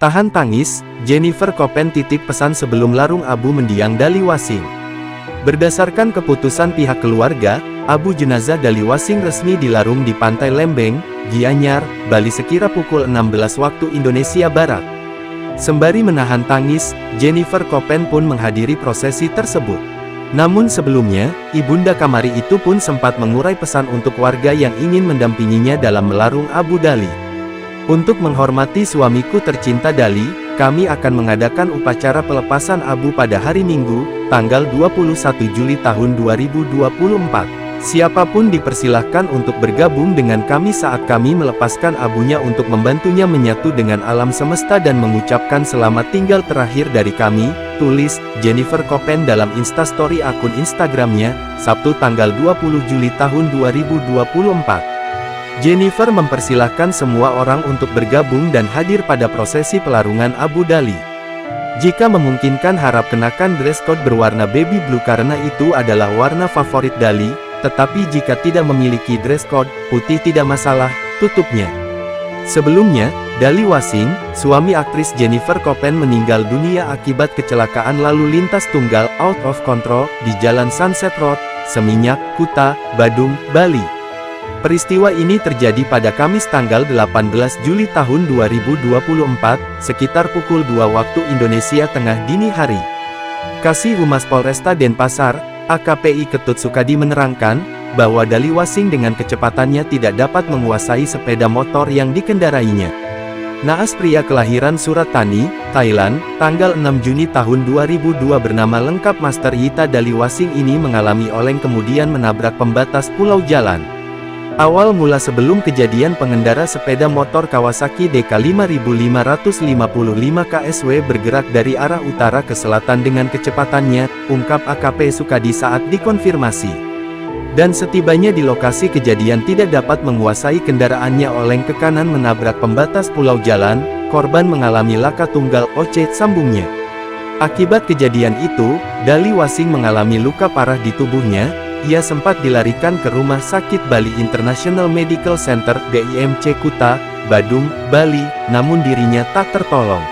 Tahan tangis, Jennifer Koppen titip pesan sebelum larung abu mendiang Dali Wasing. Berdasarkan keputusan pihak keluarga, abu jenazah Dali Wasing resmi dilarung di Pantai Lembeng, Gianyar, Bali sekira pukul 16 waktu Indonesia Barat. Sembari menahan tangis, Jennifer Koppen pun menghadiri prosesi tersebut. Namun sebelumnya, Ibunda Kamari itu pun sempat mengurai pesan untuk warga yang ingin mendampinginya dalam melarung abu Dali. Untuk menghormati suamiku tercinta Dali, kami akan mengadakan upacara pelepasan abu pada hari Minggu, tanggal 21 Juli tahun 2024. Siapapun dipersilahkan untuk bergabung dengan kami saat kami melepaskan abunya untuk membantunya menyatu dengan alam semesta dan mengucapkan selamat tinggal terakhir dari kami, tulis Jennifer Koppen dalam instastory akun Instagramnya, Sabtu tanggal 20 Juli tahun 2024. Jennifer mempersilahkan semua orang untuk bergabung dan hadir pada prosesi pelarungan abu Dali. Jika memungkinkan harap kenakan dress code berwarna baby blue karena itu adalah warna favorit Dali, tetapi jika tidak memiliki dress code, putih tidak masalah, tutupnya. Sebelumnya, Dali Wasing, suami aktris Jennifer Koppen meninggal dunia akibat kecelakaan lalu lintas tunggal out of control di Jalan Sunset Road, Seminyak, Kuta, Badung, Bali. Peristiwa ini terjadi pada Kamis tanggal 18 Juli tahun 2024, sekitar pukul 2 waktu Indonesia Tengah dini hari. Kasih Humas Polresta Denpasar, AKPI Ketut Sukadi menerangkan, bahwa Dali Wasing dengan kecepatannya tidak dapat menguasai sepeda motor yang dikendarainya. Naas pria kelahiran Surat Thani, Thailand, tanggal 6 Juni tahun 2002 bernama lengkap Master Yita Dali Wasing ini mengalami oleng kemudian menabrak pembatas pulau jalan. Awal mula sebelum kejadian pengendara sepeda motor Kawasaki DK5555 KSW bergerak dari arah utara ke selatan dengan kecepatannya, ungkap AKP Sukadi saat dikonfirmasi. Dan setibanya di lokasi kejadian tidak dapat menguasai kendaraannya oleng ke kanan menabrak pembatas pulau jalan, korban mengalami laka tunggal OC sambungnya. Akibat kejadian itu, Dali Wasing mengalami luka parah di tubuhnya. Ia sempat dilarikan ke Rumah Sakit Bali International Medical Center (BIMC) Kuta, Badung, Bali, namun dirinya tak tertolong.